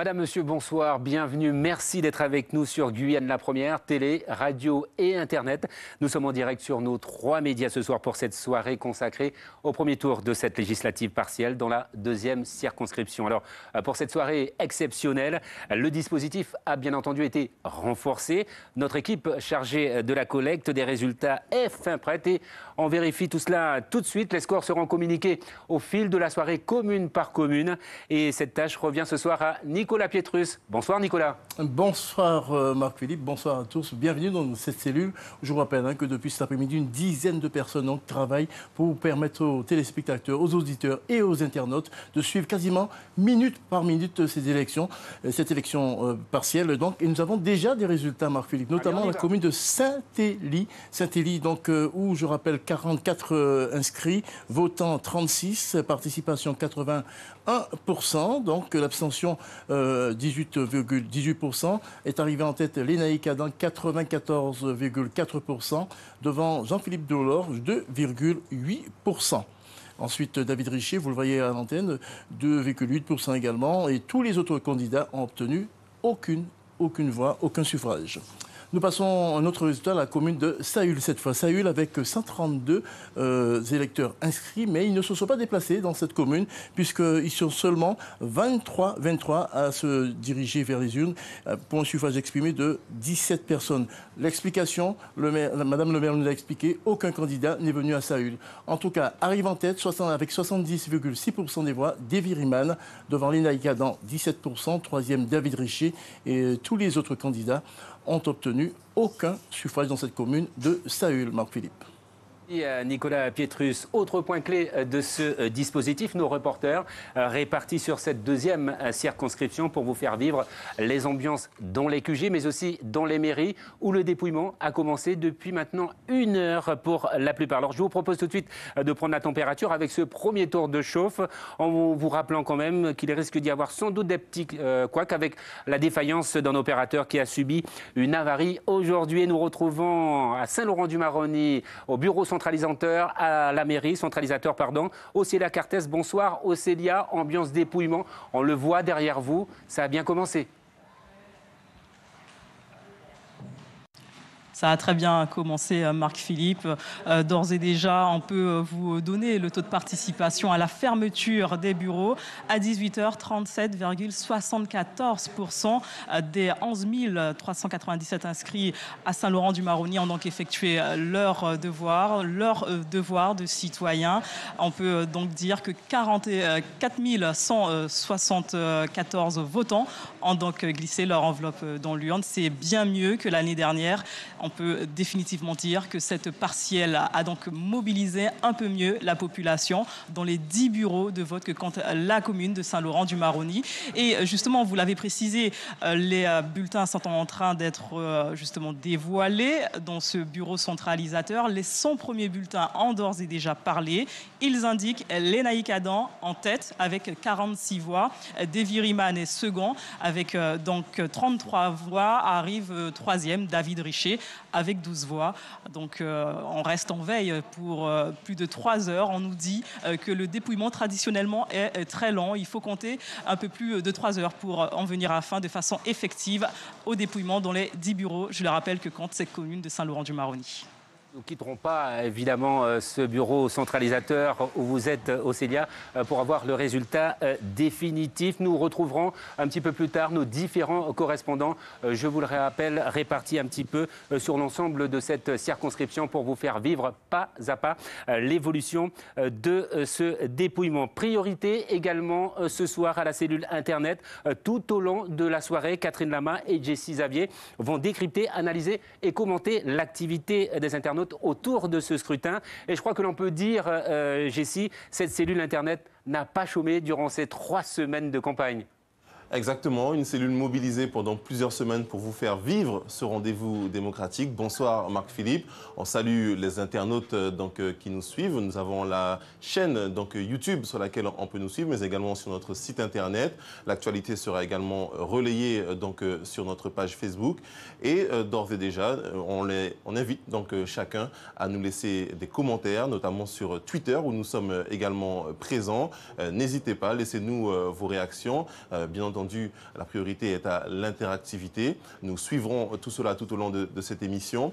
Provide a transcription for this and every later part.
Madame, Monsieur, bonsoir, bienvenue. Merci d'être avec nous sur Guyane la Première, télé, radio et Internet. Nous sommes en direct sur nos 3 médias ce soir pour cette soirée consacrée au premier tour de cette législative partielle dans la 2e circonscription. Alors, pour cette soirée exceptionnelle, le dispositif a bien entendu été renforcé. Notre équipe chargée de la collecte des résultats est fin prête et on vérifie tout cela tout de suite. Les scores seront communiqués au fil de la soirée commune par commune. Et cette tâche revient ce soir à Nicolas Pietrus. Bonsoir Nicolas. Bonsoir Marc-Philippe, bonsoir à tous. Bienvenue dans cette cellule. Je vous rappelle que depuis cet après-midi, une dizaine de personnes travaillent pour permettre aux téléspectateurs, aux auditeurs et aux internautes de suivre quasiment minute par minute ces élections, cette élection partielle. Donc, et nous avons déjà des résultats, Marc-Philippe, notamment dans la commune de Saint-Élie, donc, où je rappelle 44 inscrits, votants 36, participation 81%, donc l'abstention 18,18%, est arrivé en tête Lénaïque Adam 94,4%, devant Jean-Philippe Delors 2,8%. Ensuite, David Richer, vous le voyez à l'antenne, 2,8% également, et tous les autres candidats ont obtenu aucune voix, aucun suffrage. Nous passons à un autre résultat, la commune de Saül cette fois. Saül avec 132 électeurs inscrits, mais ils ne se sont pas déplacés dans cette commune, puisqu'ils sont seulement 23 à se diriger vers les urnes pour un suffrage exprimé de 17 personnes. L'explication, Madame le maire nous l'a expliqué, aucun candidat n'est venu à Saül. En tout cas, arrive en tête avec 70,6% des voix, Davy Riman, devant Lénaïque Adam 17%, troisième David Richer, et tous les autres candidats ont obtenu aucun suffrage dans cette commune de Saül, Marc-Philippe. Et Nicolas Pietrus, autre point clé de ce dispositif, nos reporters répartis sur cette 2e circonscription pour vous faire vivre les ambiances dans les QG, mais aussi dans les mairies, où le dépouillement a commencé depuis maintenant 1 heure pour la plupart. Alors je vous propose tout de suite de prendre la température avec ce premier tour de chauffe, en vous rappelant quand même qu'il risque d'y avoir sans doute des petits couacs avec la défaillance d'un opérateur qui a subi une avarie aujourd'hui. Nous retrouvons à Saint-Laurent-du-Maroni, au bureau centralisateur à la mairie, Océlia Cartès. Bonsoir Océlia, ambiance dépouillement, on le voit derrière vous, ça a bien commencé. Ça a très bien commencé, Marc-Philippe. D'ores et déjà, on peut vous donner le taux de participation à la fermeture des bureaux à 18h, 37,74% des 11 397 inscrits à Saint-Laurent-du-Maroni ont donc effectué leur devoir de citoyen. On peut donc dire que 44 174 votants ont donc glissé leur enveloppe dans l'urne. C'est bien mieux que l'année dernière. On peut définitivement dire que cette partielle a donc mobilisé un peu mieux la population dans les 10 bureaux de vote que compte la commune de Saint-Laurent-du-Maroni. Et justement, vous l'avez précisé, les bulletins sont en train d'être justement dévoilés dans ce bureau centralisateur. Les 100 premiers bulletins ont d'ores et déjà parlé. Ils indiquent Lénaïque Adam en tête avec 46 voix. Davy Riman est second avec donc 33 voix. Arrive troisième David Richer avec 12 voix. Donc on reste en veille pour plus de 3 heures. On nous dit que le dépouillement traditionnellement est très lent. Il faut compter un peu plus de 3 heures pour en venir à fin de façon effective au dépouillement dans les 10 bureaux. Je le rappelle que compte cette commune de Saint-Laurent-du-Maroni. Nous ne quitterons pas évidemment ce bureau centralisateur où vous êtes, Océlia, pour avoir le résultat définitif. Nous retrouverons un petit peu plus tard nos différents correspondants, je vous le rappelle, répartis un petit peu sur l'ensemble de cette circonscription pour vous faire vivre pas à pas l'évolution de ce dépouillement. Priorité également ce soir à la cellule Internet. Tout au long de la soirée, Catherine Lama et Jessie Xavier vont décrypter, analyser et commenter l'activité des internautes autour de ce scrutin. Et je crois que l'on peut dire, Jessie, cette cellule Internet n'a pas chômé durant ces 3 semaines de campagne. Exactement, une cellule mobilisée pendant plusieurs semaines pour vous faire vivre ce rendez-vous démocratique. Bonsoir Marc-Philippe, on salue les internautes qui nous suivent. Nous avons la chaîne YouTube sur laquelle on peut nous suivre, mais également sur notre site internet. L'actualité sera également relayée sur notre page Facebook. Et d'ores et déjà, on invite chacun à nous laisser des commentaires, notamment sur Twitter où nous sommes également présents. N'hésitez pas, laissez-nous vos réactions. Bien entendu, entendu, la priorité est à l'interactivité. Nous suivrons tout cela tout au long de cette émission.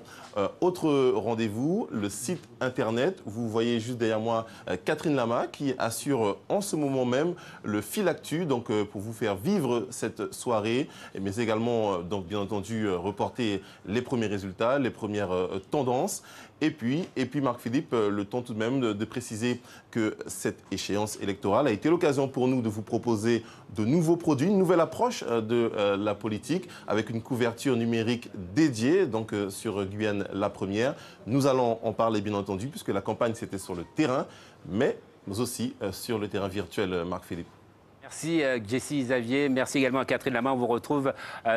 Autre rendez-vous, le site internet. Vous voyez juste derrière moi Catherine Lama qui assure en ce moment même le fil actu, donc pour vous faire vivre cette soirée, mais également, donc bien entendu, reporter les premiers résultats, les premières tendances. Et puis Marc-Philippe, le temps tout de même de préciser que cette échéance électorale a été l'occasion pour nous de vous proposer de nouveaux produits, une nouvelle approche de la politique avec une couverture numérique dédiée, donc sur Guyane la première. Nous allons en parler bien entendu puisque la campagne c'était sur le terrain, mais aussi sur le terrain virtuel, Marc-Philippe. Merci Jessie Xavier, merci également à Catherine Lama. On vous retrouve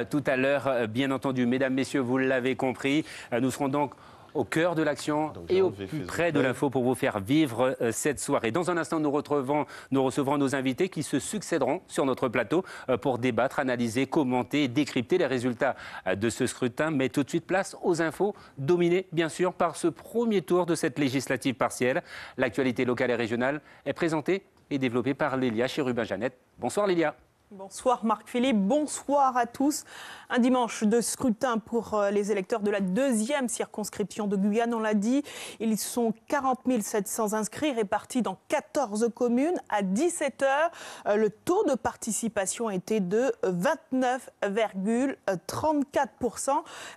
tout à l'heure, bien entendu. Mesdames, Messieurs, vous l'avez compris, nous serons donc au cœur de l'action et au plus près de l'info pour vous faire vivre cette soirée. Dans un instant, nous recevrons nos invités qui se succéderont sur notre plateau pour débattre, analyser, commenter et décrypter les résultats de ce scrutin. Mais tout de suite, place aux infos, dominées bien sûr par ce premier tour de cette législative partielle. L'actualité locale et régionale est présentée et développée par Lélia Chérubin-Jeannette. Bonsoir Lélia. Bonsoir Marc-Philippe, bonsoir à tous. Un dimanche de scrutin pour les électeurs de la deuxième circonscription de Guyane, on l'a dit. Ils sont 40 700 inscrits répartis dans 14 communes. À 17h, le taux de participation était de 29,34%.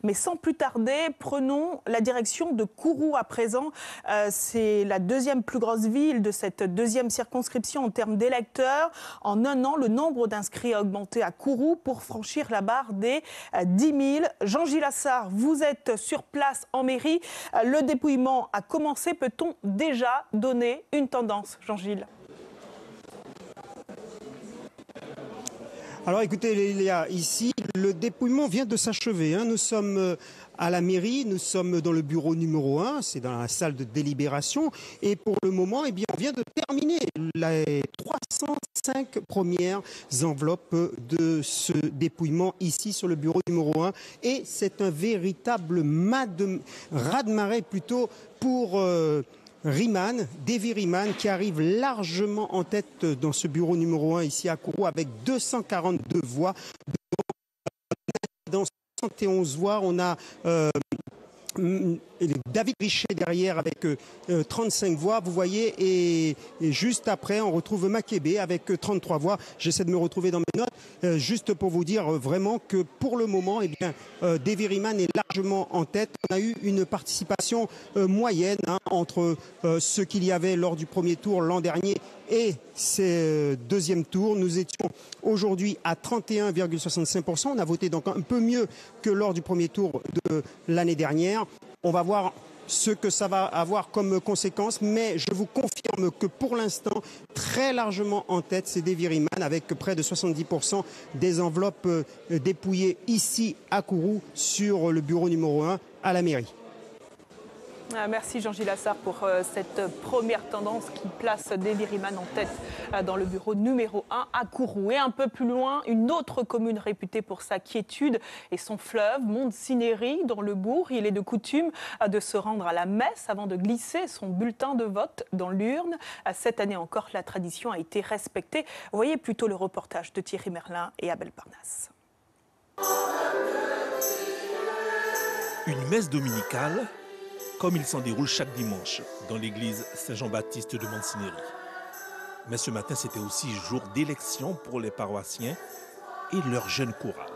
Mais sans plus tarder, prenons la direction de Kourou à présent. C'est la deuxième plus grosse ville de cette deuxième circonscription en termes d'électeurs. En un an, le nombre d'inscrits a augmenté à Kourou pour franchir la barre des 10 000. Jean-Gilles Assard, vous êtes sur place en mairie. Le dépouillement a commencé. Peut-on déjà donner une tendance, Jean-Gilles ? Alors écoutez, Lélia, ici, le dépouillement vient de s'achever. Nous sommes à la mairie, nous sommes dans le bureau numéro 1, c'est dans la salle de délibération. Et pour le moment, eh bien, on vient de terminer les 305 premières enveloppes de ce dépouillement ici sur le bureau numéro 1. Et c'est un véritable raz-de-marée plutôt pour Davy Riemann qui arrive largement en tête dans ce bureau numéro 1 ici à Kourou avec 242 voix. Dans 71 voix, on a David Richet derrière avec 35 voix, vous voyez, et juste après on retrouve Makébé avec 33 voix. J'essaie de me retrouver dans mes notes, juste pour vous dire vraiment que pour le moment, eh bien, Davy Riemann est largement en tête. On a eu une participation moyenne entre ce qu'il y avait lors du premier tour l'an dernier et ce deuxième tour. Nous étions aujourd'hui à 31,65%. On a voté donc un peu mieux que lors du premier tour de l'année dernière. On va voir ce que ça va avoir comme conséquence, mais je vous confirme que pour l'instant, très largement en tête, c'est Davy Riemann avec près de 70% des enveloppes dépouillées ici à Kourou sur le bureau numéro 1 à la mairie. Merci Jean-Gilles Assard pour cette première tendance qui place Davy Riemann en tête dans le bureau numéro 1 à Kourou. Et un peu plus loin, une autre commune réputée pour sa quiétude et son fleuve, Montsinéry, dans le bourg. Il est de coutume de se rendre à la messe avant de glisser son bulletin de vote dans l'urne. Cette année encore, la tradition a été respectée. Voyez plutôt le reportage de Thierry Merlin et Abel Parnasse. Une messe dominicale comme il s'en déroule chaque dimanche dans l'église Saint-Jean-Baptiste de Montsinéry. Mais ce matin, c'était aussi jour d'élection pour les paroissiens et leur jeune chorale.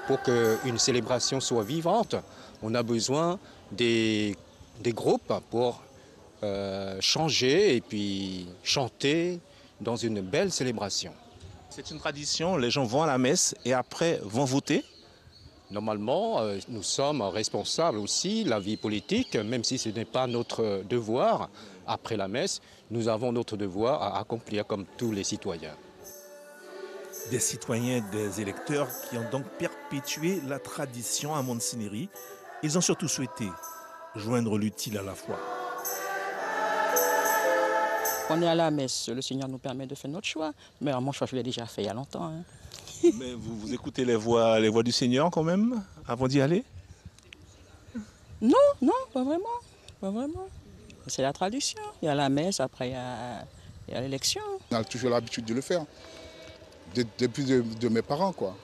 Pour qu'une célébration soit vivante, on a besoin des groupes pour changer et puis chanter dans une belle célébration. C'est une tradition, les gens vont à la messe et après vont voter. Normalement, nous sommes responsables aussi de la vie politique, même si ce n'est pas notre devoir. Après la messe, nous avons notre devoir à accomplir comme tous les citoyens. Des citoyens, des électeurs qui ont donc perpétué la tradition à Montsinéry. Ils ont surtout souhaité joindre l'utile à la foi. On est à la messe, le Seigneur nous permet de faire notre choix. Mais mon choix, je l'ai déjà fait il y a longtemps. Mais vous écoutez les voix du Seigneur quand même, avant d'y aller? Non, pas vraiment. Pas vraiment. C'est la tradition. Il y a la messe, après il y a l'élection. On a toujours l'habitude de le faire, depuis de mes parents, quoi.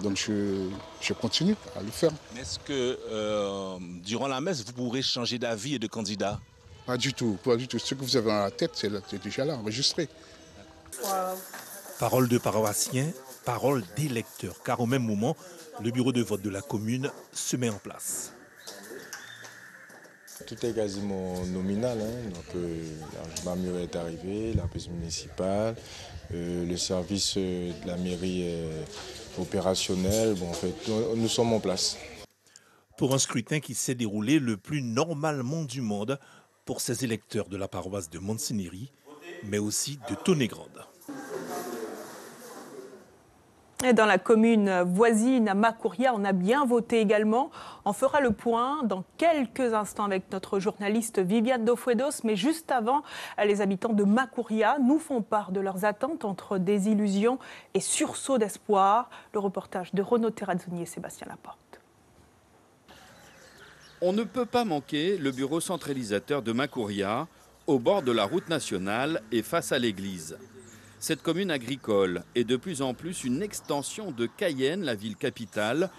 Donc je continue à le faire. Est-ce que durant la messe, vous pourrez changer d'avis et de candidat? Pas du tout, pas du tout. Ce que vous avez dans la tête, c'est déjà là, enregistré. Parole de paroissiens, parole d'électeurs, car au même moment, le bureau de vote de la commune se met en place. Tout est quasiment nominal. Donc, la mairie est arrivée, la police municipale, le service de la mairie est opérationnel. Bon, en fait, nous sommes en place. Pour un scrutin qui s'est déroulé le plus normalement du monde pour ces électeurs de la paroisse de Montsinéry, mais aussi de Tonnet-Grande. Et dans la commune voisine, à Makouria, on a bien voté également. On fera le point dans quelques instants avec notre journaliste Viviane Dofouedos. Mais juste avant, les habitants de Makouria nous font part de leurs attentes entre désillusion et sursaut d'espoir. Le reportage de Renaud Terrazzoni et Sébastien Laporte. On ne peut pas manquer le bureau centralisateur de Makouria, au bord de la route nationale et face à l'église. Cette commune agricole est de plus en plus une extension de Cayenne, la ville capitale,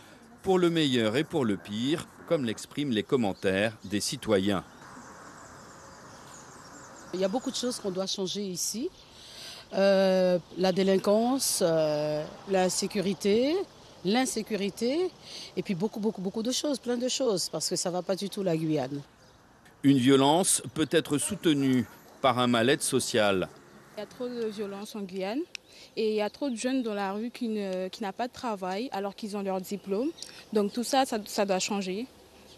pour le meilleur et pour le pire, comme l'expriment les commentaires des citoyens. Il y a beaucoup de choses qu'on doit changer ici. La délinquance, la sécurité, l'insécurité, et puis beaucoup de choses, plein de choses, parce que ça ne va pas du tout la Guyane. Une violence peut être soutenue par un mal-être social. Il y a trop de violence en Guyane et il y a trop de jeunes dans la rue qui n'ont pas de travail alors qu'ils ont leur diplôme. Donc tout ça, ça doit changer.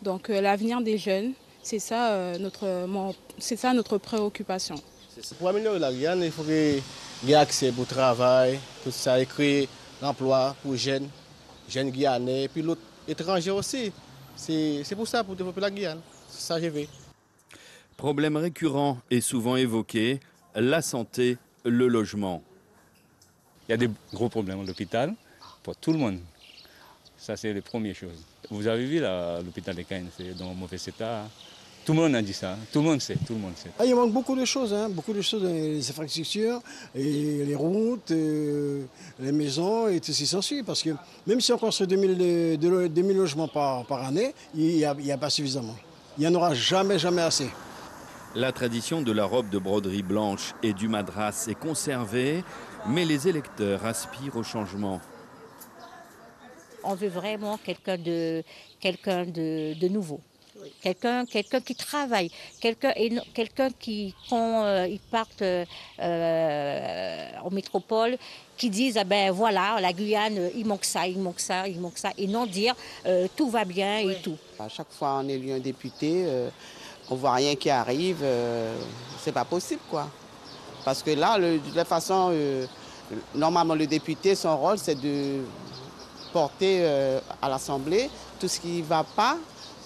Donc l'avenir des jeunes, c'est ça notre préoccupation. Pour améliorer la Guyane, il faut qu'il y ait accès au travail, tout ça, créer l'emploi pour jeunes guyanais, et puis l'autre étranger aussi. C'est pour ça, pour développer la Guyane. C'est ça que je veux. Problème récurrent et souvent évoqué, la santé, le logement. Il y a des gros problèmes à l'hôpital pour tout le monde. Ça, c'est la première chose. Vous avez vu l'hôpital de Cayenne, c'est dans un mauvais état. Tout le monde a dit ça, tout le monde sait. Il manque beaucoup de choses dans les infrastructures, et les routes, les maisons et tout ce qui s'ensuit. Parce que même si on construit 2000 logements par année, il n'y a pas suffisamment. Il n'y en aura jamais assez. La tradition de la robe de broderie blanche et du madras est conservée, mais les électeurs aspirent au changement. On veut vraiment quelqu'un de nouveau. Quelqu'un qui travaille, quelqu'un qui, quand ils partent en métropole, qui disent ah ben voilà, la Guyane, il manque ça, et non dire tout va bien et tout. À chaque fois on élit un député, on voit rien qui arrive, c'est pas possible quoi. Parce que là, de toute façon, normalement le député, son rôle c'est de porter à l'Assemblée tout ce qui ne va pas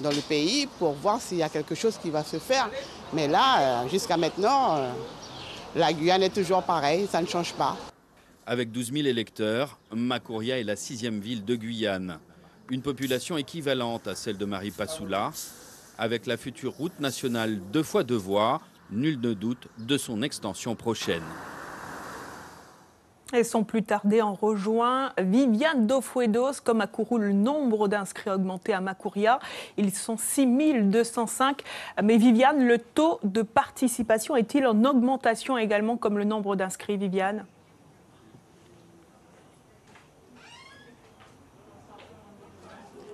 dans le pays pour voir s'il y a quelque chose qui va se faire. Mais là, jusqu'à maintenant, la Guyane est toujours pareille, ça ne change pas. Avec 12 000 électeurs, Makouria est la 6e ville de Guyane. Une population équivalente à celle de Maripasoula. Avec la future route nationale 2 fois 2 voies, nul ne doute de son extension prochaine. Et sans plus tarder, on rejoint Viviane Dofouedos. Comme à Kourou, le nombre d'inscrits a augmenté à Makouria. Ils sont 6205. Mais Viviane, le taux de participation est-il en augmentation également comme le nombre d'inscrits, Viviane ?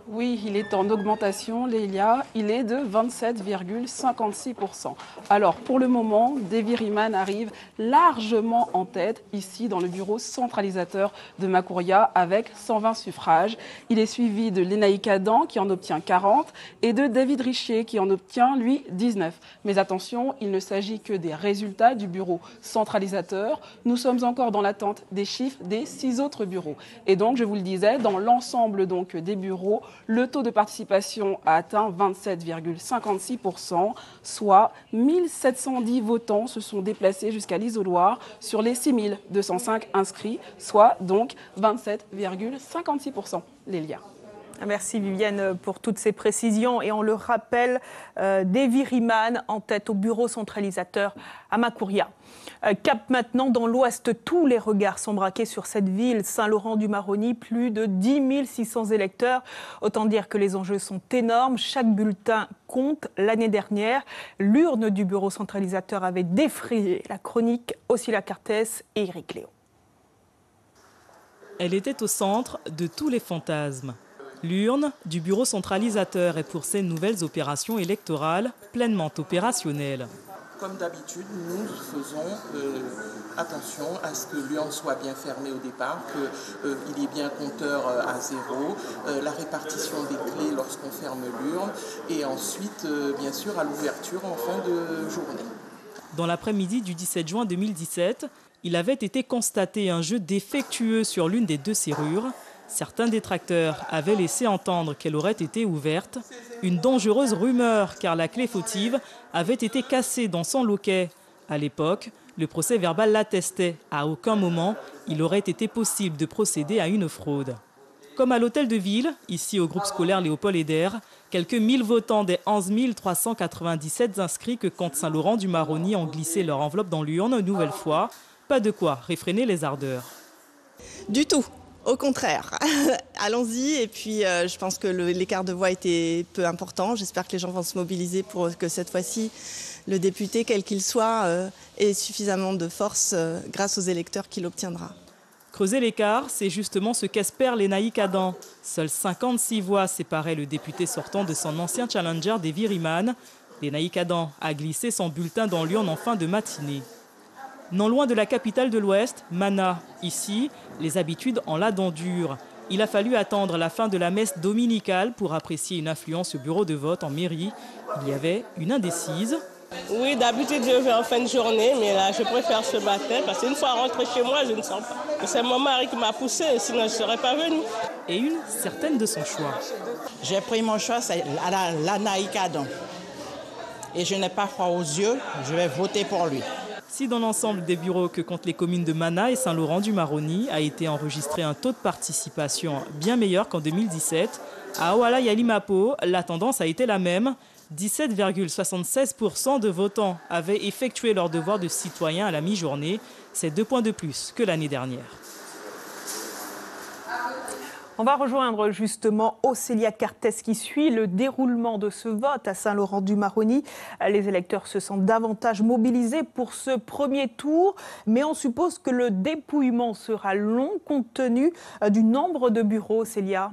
Oui, il est en augmentation, Lélia. Il est de 27,56%. Alors, pour le moment, Davy Riemann arrive largement en tête, ici, dans le bureau centralisateur de Makouria, avec 120 suffrages. Il est suivi de Lénaïque Adam, qui en obtient 40, et de David Richer, qui en obtient, lui, 19. Mais attention, il ne s'agit que des résultats du bureau centralisateur. Nous sommes encore dans l'attente des chiffres des 6 autres bureaux. Et donc, je vous le disais, dans l'ensemble donc des bureaux, le taux de participation a atteint 27,56%, soit 1710 votants se sont déplacés jusqu'à l'isoloir sur les 6205 inscrits, soit donc 27,56%. Lélia. Merci Viviane pour toutes ces précisions. Et on le rappelle, Davy Riemann en tête au bureau centralisateur à Macouria. Cap maintenant dans l'ouest, tous les regards sont braqués sur cette ville, Saint-Laurent-du-Maroni, plus de 10 600 électeurs. Autant dire que les enjeux sont énormes, chaque bulletin compte. L'année dernière, l'urne du bureau centralisateur avait défrayé la chronique. Océlia Cartès et Éric Léon. Elle était au centre de tous les fantasmes. L'urne du bureau centralisateur est pour ces nouvelles opérations électorales pleinement opérationnelles. Comme d'habitude, nous faisons attention à ce que l'urne soit bien fermée au départ, qu'il y ait bien compteur à zéro, la répartition des clés lorsqu'on ferme l'urne et ensuite, bien sûr, à l'ouverture en fin de journée. Dans l'après-midi du 17 juin 2017, il avait été constaté un jeu défectueux sur l'une des 2 serrures. Certains détracteurs avaient laissé entendre qu'elle aurait été ouverte. Une dangereuse rumeur, car la clé fautive avait été cassée dans son loquet. À l'époque, le procès verbal l'attestait. À aucun moment, il aurait été possible de procéder à une fraude. Comme à l'hôtel de ville, ici au groupe scolaire Léopold Eder, quelques 1000 votants des 11 397 inscrits que compte Saint-Laurent-du-Maroni ont glissé leur enveloppe dans l'urne une nouvelle fois. Pas de quoi réfréner les ardeurs. Du tout. Au contraire, allons-y. Et puis, je pense que l'écart de voix était peu important. J'espère que les gens vont se mobiliser pour que cette fois-ci, le député, quel qu'il soit, ait suffisamment de force grâce aux électeurs qu'il obtiendra. Creuser l'écart, c'est justement ce qu'espère Lénaïque Adam. Seules 56 voix séparaient le député sortant de son ancien challenger Davy Riemann. Lénaïque Adam a glissé son bulletin dans l'urne en fin de matinée. Non loin de la capitale de l'Ouest, Mana. Ici, les habitudes ont la dent dure. Il a fallu attendre la fin de la messe dominicale pour apprécier une affluence au bureau de vote en mairie. Il y avait une indécise. Oui, d'habitude je vais en fin de journée, mais là je préfère ce matin parce qu'une fois rentré chez moi, je ne sens pas. C'est mon mari qui m'a poussé, sinon je ne serais pas venue. Et une certaine de son choix. J'ai pris mon choix, c'est Lénaïque Adam. Et je n'ai pas froid aux yeux, je vais voter pour lui. Si dans l'ensemble des bureaux que comptent les communes de Mana et Saint-Laurent-du-Maroni a été enregistré un taux de participation bien meilleur qu'en 2017, à Ouala Yalimapo, la tendance a été la même. 17,76% de votants avaient effectué leur devoir de citoyen à la mi-journée. C'est 2 points de plus que l'année dernière. On va rejoindre justement Océlia Cartès qui suit le déroulement de ce vote à Saint-Laurent-du-Maroni. Les électeurs se sentent davantage mobilisés pour ce premier tour, mais on suppose que le dépouillement sera long compte tenu du nombre de bureaux, Océlia.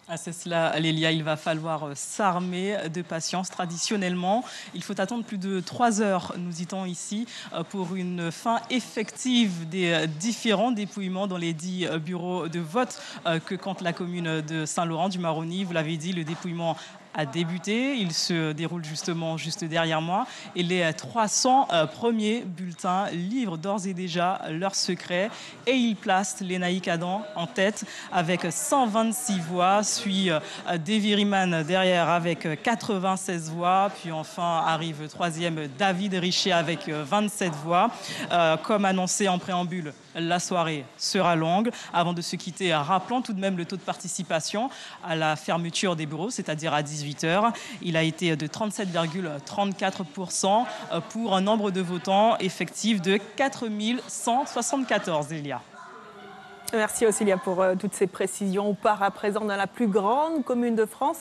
Ah, c'est cela, Lélia, il va falloir s'armer de patience. Traditionnellement, il faut attendre plus de 3 heures, nous dit-on ici, pour une fin effective des différents dépouillements dans les 10 bureaux de vote que compte la commune de Saint-Laurent-du-Maroni. Vous l'avez dit, le dépouillement a débuté. Il se déroule justement juste derrière moi. Et les 300 premiers bulletins livrent d'ores et déjà leurs secrets. Et ils placent Lénaïque Adam en tête avec 126 voix. Suit Davy Riemann derrière avec 96 voix. Puis enfin arrive 3e David Richer avec 27 voix. Comme annoncé en préambule, la soirée sera longue. Avant de se quitter, rappelons tout de même le taux de participation à la fermeture des bureaux, c'est-à-dire à 18h. Il a été de 37,34% pour un nombre de votants effectif de 4174, Elia. Merci Océlia pour toutes ces précisions. On part à présent dans la plus grande commune de France.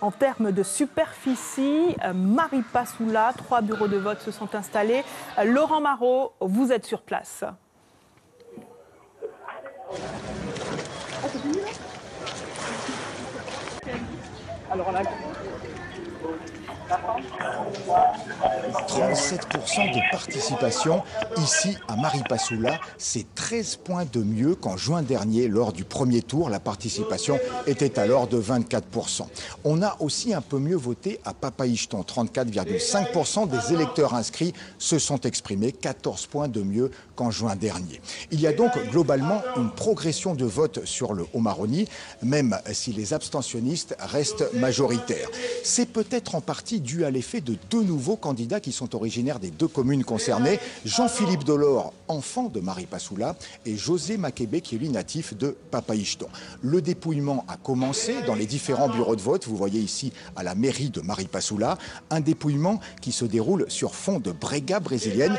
En termes de superficie, Maripasoula, 3 bureaux de vote se sont installés. Laurent Marot, vous êtes sur place. Alors on a 37% de participation ici à Maripasoula, c'est 13 points de mieux qu'en juin dernier lors du premier tour. La participation était alors de 24%. On a aussi un peu mieux voté à Papaïcheton. 34,5% des électeurs inscrits se sont exprimés, 14 points de mieux qu'en juin dernier. Il y a donc globalement une progression de vote sur le Haut-Maroni, même si les abstentionnistes restent majoritaires. C'est peut-être en partie aussi dû à l'effet de deux nouveaux candidats qui sont originaires des deux communes concernées, Jean-Philippe Delors, enfant de Maripasoula, et José Makebe, qui est lui natif de Papaïcheton. Le dépouillement a commencé dans les différents bureaux de vote, vous voyez ici à la mairie de Maripasoula, un dépouillement qui se déroule sur fond de brega brésilienne,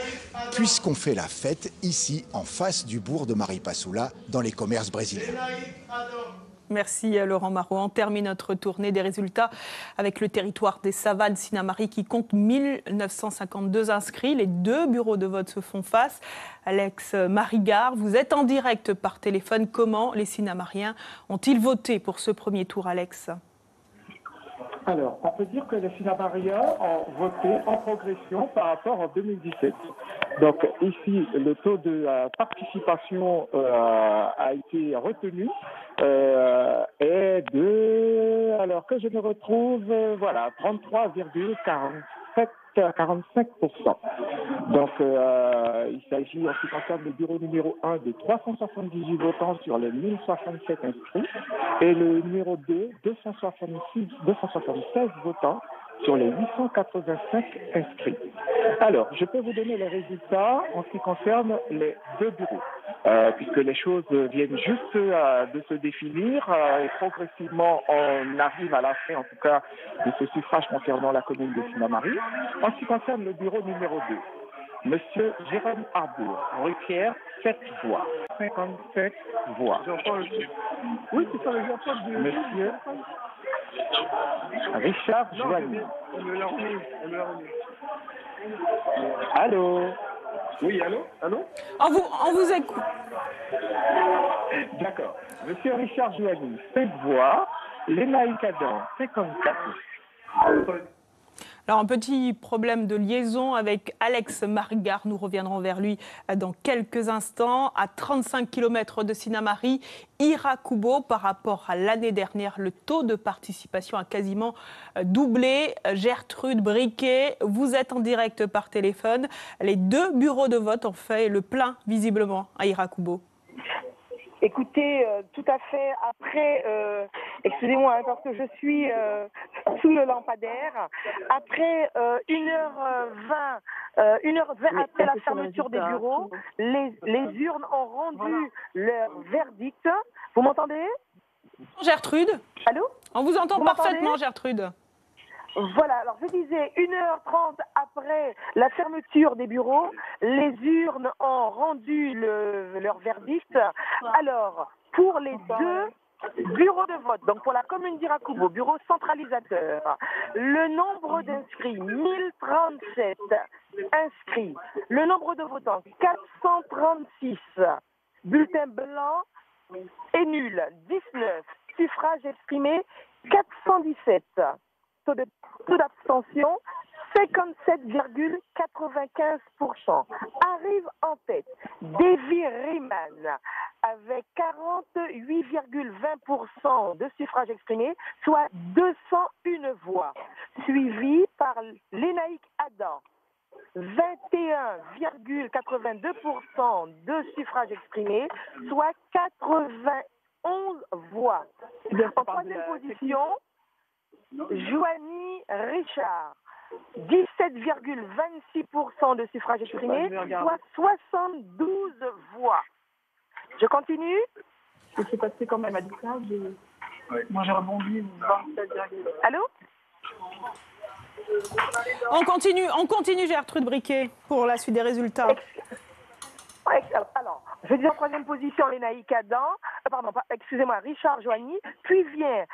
puisqu'on fait la fête ici en face du bourg de Maripasoula, dans les commerces brésiliens. Merci Laurent Marot. On termine notre tournée des résultats avec le territoire des Savanes Sinamari qui compte 1952 inscrits. Les deux bureaux de vote se font face. Alex Marigard, vous êtes en direct par téléphone. Comment les Sinamariens ont-ils voté pour ce premier tour, Alex ? Alors, on peut dire que les Sinamariens ont voté en progression par rapport à 2017. Donc ici, le taux de participation a été retenu est de, alors que je me retrouve, voilà, 33,45%. Donc il s'agit, en ce qui concerne le bureau numéro 1, de 378 votants sur les 1067 inscrits et le numéro 2, 276 votants sur les 885 inscrits. Alors, je peux vous donner les résultats en ce qui concerne les deux bureaux, puisque les choses viennent juste de se définir et progressivement on arrive à la fin, en tout cas, de ce suffrage concernant la commune de Sinamari. En ce qui concerne le bureau numéro 2, Monsieur Jérôme Arbour requiert 7 voix, 57 voix. Oui, c'est ça, Monsieur Richard Joigny. Allô? Oui, allô? On vous écoute. D'accord. Monsieur Richard Joigny, 7 voix. Lénaïque Adam, 54. Alors, un petit problème de liaison avec Alex Marigard. Nous reviendrons vers lui dans quelques instants. À 35 km de Sinamari, Irakubo, par rapport à l'année dernière, le taux de participation a quasiment doublé. Gertrude Briquet, vous êtes en direct par téléphone. Les deux bureaux de vote ont fait le plein, visiblement, à Irakubo. Écoutez, tout à fait. Après, excusez-moi, parce que je suis sous le lampadaire. Après 1h20 après la fermeture des bureaux, les urnes ont rendu leur verdict. Vous m'entendez? Gertrude? Allô? On vous entend parfaitement, Gertrude. Voilà, alors je disais, 1h30 après la fermeture des bureaux, les urnes ont rendu leur verdict. Alors, pour les deux bureaux de vote, donc pour la commune d'Irakubo, bureau centralisateur, le nombre d'inscrits, 1037 inscrits, le nombre de votants, 436, bulletins blancs et nuls, 19, suffrages exprimés, 417. Taux d'abstention, 57,95%. Arrive en tête Davy Riemann avec 48,20% de suffrages exprimés, soit 201 voix. Suivi par Lénaïque Adam, 21,82% de suffrages exprimés, soit 91 voix. En troisième position, Joigny Richard, 17,26% de suffrages exprimés, soit 72 voix. Je continue? Je suis passé quand même à 10 moi j'ai rebondi 27. Allô? On continue Gertrude Briquet pour la suite des résultats. Alors, je dis en troisième position Lénaïque Adam, Richard Joigny, puis vient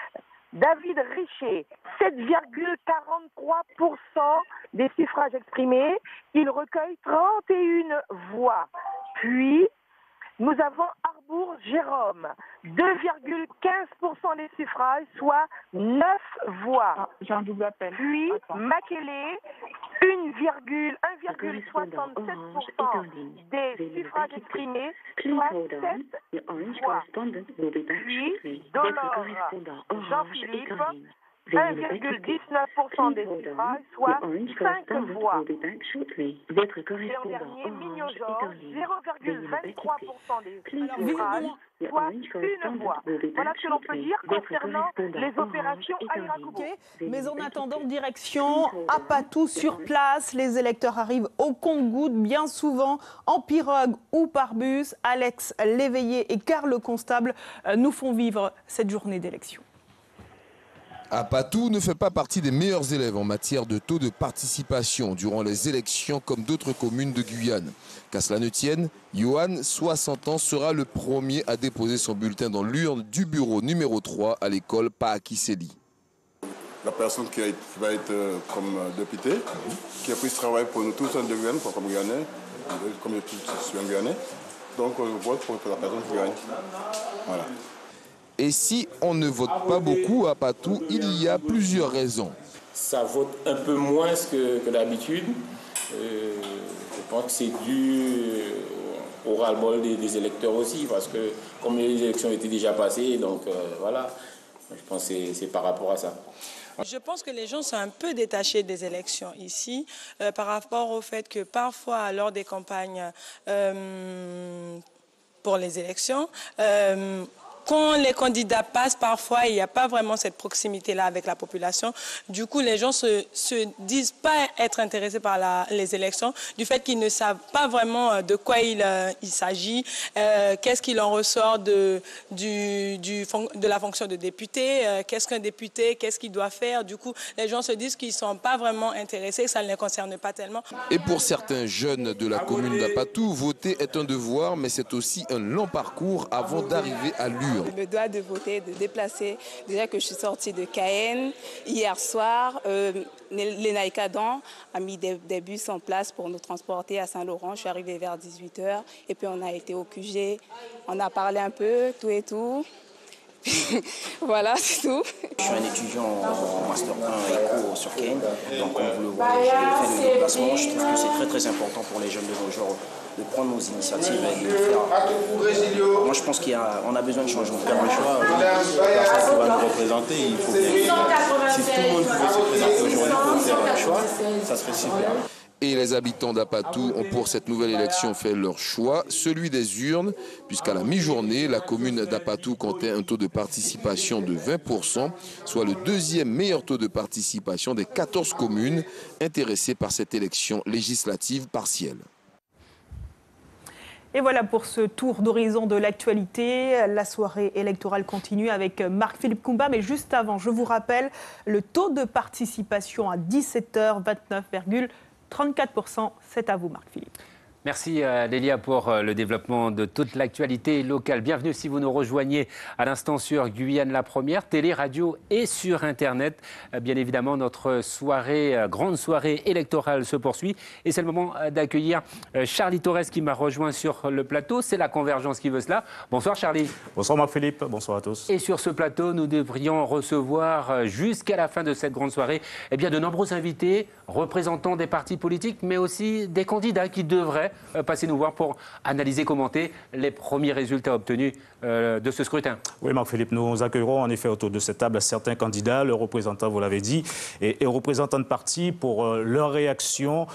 David Richer, 7,43% des suffrages exprimés. Il recueille 31 voix. Puis, nous avons Arbour Jérôme, 2,15% des suffrages, soit 9 voix. J'ai un double appel. Puis, Makélé, 1,67% des suffrages exprimés, soit 7 voix. Puis, Dolores Jean-Philippe, 1,19% des suffrages, soit 5 voix. Et en dernier, Mignon-Georges, 0,23% des suffrages, soit 1 voix. Voilà ce que l'on peut dire concernant les opérations à Irakoubo. Mais en attendant, direction Apatou sur place. Les électeurs arrivent au compte-gouttes, bien souvent en pirogue ou par bus. Alex Léveillé et Karl Constable nous font vivre cette journée d'élection. Apatou ne fait pas partie des meilleurs élèves en matière de taux de participation durant les élections comme d'autres communes de Guyane. Qu'à cela ne tienne, Johan, 60 ans, sera le premier à déposer son bulletin dans l'urne du bureau numéro 3 à l'école Paakiseli. La personne qui va être comme député, qui a pris ce travail pour nous tous en Guyane, comme Guyanais, comme je suis un Guyanais. Donc je vote pour la personne qui gagne. Voilà. Et si on ne vote pas beaucoup à Apatou, il y a plusieurs raisons. Ça vote un peu moins que d'habitude. Je pense que c'est dû au ras-le-bol des électeurs aussi, parce que comme les élections étaient déjà passées, donc voilà, je pense que c'est par rapport à ça. Je pense que les gens sont un peu détachés des élections ici par rapport au fait que parfois, lors des campagnes pour les élections, quand les candidats passent, parfois, il n'y a pas vraiment cette proximité-là avec la population. Du coup, les gens se disent pas être intéressés par les élections, du fait qu'ils ne savent pas vraiment de quoi il s'agit, qu'est-ce qu'il en ressort de la fonction de député, qu'est-ce qu'un député, qu'est-ce qu'il doit faire. Du coup, les gens se disent qu'ils ne sont pas vraiment intéressés, que ça ne les concerne pas tellement. Et pour certains jeunes de la commune d'Apatou, voter est un devoir, mais c'est aussi un long parcours avant d'arriver à l'urne. Je me dois de voter, de déplacer. Déjà que je suis sortie de Cayenne hier soir, l'ENAICADAN a mis des bus en place pour nous transporter à Saint-Laurent. Je suis arrivée vers 18h et puis on a été au QG. On a parlé un peu, tout et tout. Voilà, c'est tout. Je suis un étudiant en Master 1 éco sur Cayenne. Donc comme vous le voyez, j'ai fait le déplacement. Je trouve que c'est très très important pour les jeunes de nos jours de prendre nos initiatives et de le faire. Moi je pense qu'on a besoin de changement. Faire un choix, la personne qui va nous représenter, il faut bien. Si tout le monde pouvait se présenter aujourd'hui pour faire un choix, ça serait super. Et les habitants d'Apatou ont pour cette nouvelle élection fait leur choix, celui des urnes, puisqu'à la mi-journée, la commune d'Apatou comptait un taux de participation de 20%, soit le deuxième meilleur taux de participation des 14 communes intéressées par cette élection législative partielle. Et voilà pour ce tour d'horizon de l'actualité. La soirée électorale continue avec Marc-Philippe Koumba. Mais juste avant, je vous rappelle le taux de participation à 17h, 29,34%. C'est à vous, Marc-Philippe. Merci Lélia pour le développement de toute l'actualité locale. Bienvenue si vous nous rejoignez à l'instant sur Guyane la Première, télé, radio et sur Internet. Bien évidemment, notre grande soirée électorale se poursuit. Et c'est le moment d'accueillir Charlie Torres qui m'a rejoint sur le plateau. C'est la Convergence qui veut cela. Bonsoir Charlie. Bonsoir Marc-Philippe, bonsoir à tous. Et sur ce plateau, nous devrions recevoir jusqu'à la fin de cette grande soirée de nombreux invités, représentants des partis politiques, mais aussi des candidats qui devraient passer nous voir pour analyser, commenter les premiers résultats obtenus de ce scrutin. Oui, Marc-Philippe, nous accueillerons en effet autour de cette table certains candidats, leurs représentants, vous l'avez dit, et représentants de partis pour leurs réactions,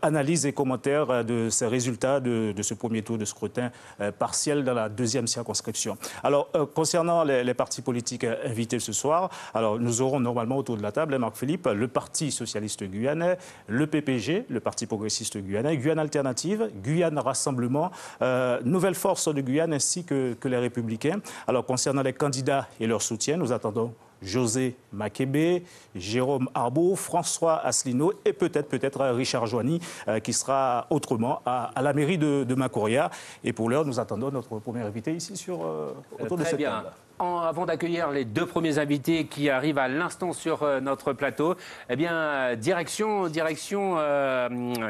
analyses et commentaires de ces résultats de ce premier tour de scrutin partiel dans la deuxième circonscription. Alors, concernant les partis politiques invités ce soir, alors nous aurons normalement autour de la table, Marc-Philippe, le Parti socialiste guyanais, le PPG, le Parti progressiste guyanais, Guyane Alternative, Guyane Rassemblement, Nouvelle Force de Guyane ainsi que les Républicains. Alors, concernant les candidats et leur soutien, nous attendons José Makébé, Jérôme Arbault, François Asselineau et peut-être Richard Joigny qui sera autrement à la mairie de Makouria. Et pour l'heure, nous attendons notre premier invité ici autour de cette table. Avant d'accueillir les deux premiers invités qui arrivent à l'instant sur notre plateau, direction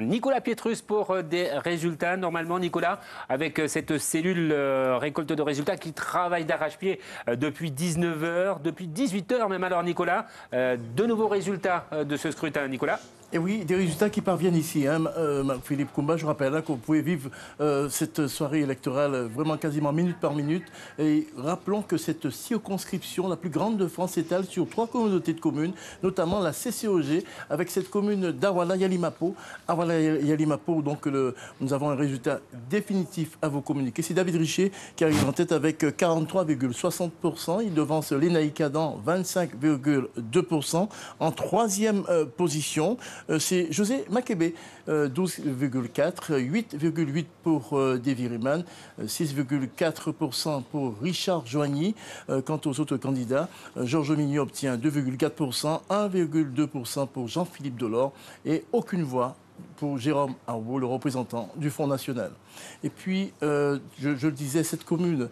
Nicolas Pietrus pour des résultats. Normalement, Nicolas, avec cette cellule récolte de résultats qui travaille d'arrache-pied depuis 19h, depuis 18h même. Alors, Nicolas, de nouveaux résultats de ce scrutin, Nicolas. Et oui, des résultats qui parviennent ici. Hein. Philippe Koumba, je rappelle hein, qu'on pouvait vivre cette soirée électorale vraiment quasiment minute par minute. Et rappelons que cette circonscription, la plus grande de France, s'étale sur 3 communautés de communes, notamment la CCOG, avec cette commune d'Awala-Yalimapo. Awala-Yalimapo, donc nous avons un résultat définitif à vous communiquer. C'est David Richer qui arrive en tête avec 43,60%. Il devance Lénaï-Cadan, 25,2%. En 3e position, c'est José Makébé, 12,4%, 8,8% pour Davy Riemann, 6,4% pour Richard Joigny. Quant aux autres candidats, Georges Mignot obtient 2,4%, 1,2% pour Jean-Philippe Delors et aucune voix pour Jérôme Arbault, le représentant du Front National. Et puis, je le disais, cette commune,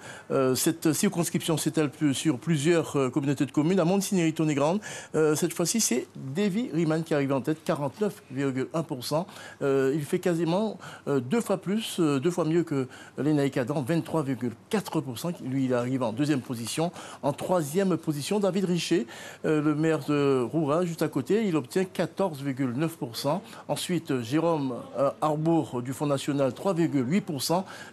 cette circonscription s'étale sur plusieurs communautés de communes. À Montigny-Ritonnet-Grande, cette fois-ci, c'est Davy Riemann qui arrive en tête, 49,1%. Il fait quasiment 2 fois plus, 2 fois mieux que Lénaï-Cadan, 23,4%. Lui, il arrive en 2e position. En 3e position, David Richer, le maire de Roura, juste à côté, il obtient 14,9%. Ensuite, Jérôme Arbour du Front National, 3,8%.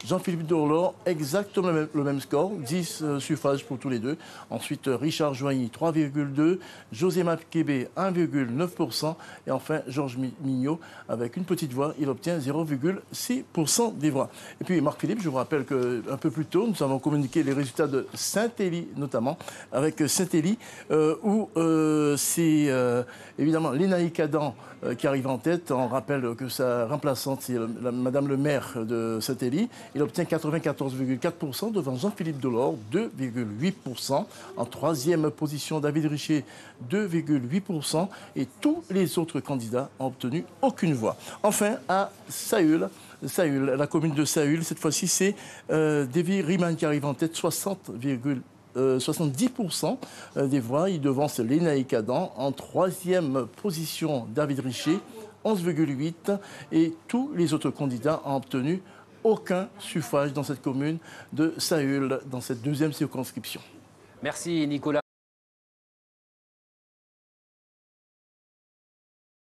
Jean-Philippe Delors, exactement le même score, 10 suffrages pour tous les deux. Ensuite, Richard Joigny, 3,2%. José Makébé, 1,9%. Et enfin, Georges Mignot, avec une petite voix, il obtient 0,6% des voix. Et puis, Marc-Philippe, je vous rappelle qu'un peu plus tôt, nous avons communiqué les résultats de Saint-Élie, notamment, avec Saint-Élie, où c'est évidemment Lénaï-Cadan qui arrive en tête. On rappelle que sa remplaçante, c'est Madame le maire de Saint-Élie. Il obtient 94,4% devant Jean-Philippe Delors, 2,8%. En 3e position, David Richer, 2,8%. Et tous les autres candidats ont obtenu aucune voix. Enfin, à Saül, la commune de Saül, cette fois-ci, c'est Davy Riemann qui arrive en tête, 70% des voix. Il devance Lénaï-Cadan. En 3e position, David Richer, 11,8%. Et tous les autres candidats ont obtenu aucun suffrage dans cette commune de Saül, dans cette 2e circonscription. Merci Nicolas.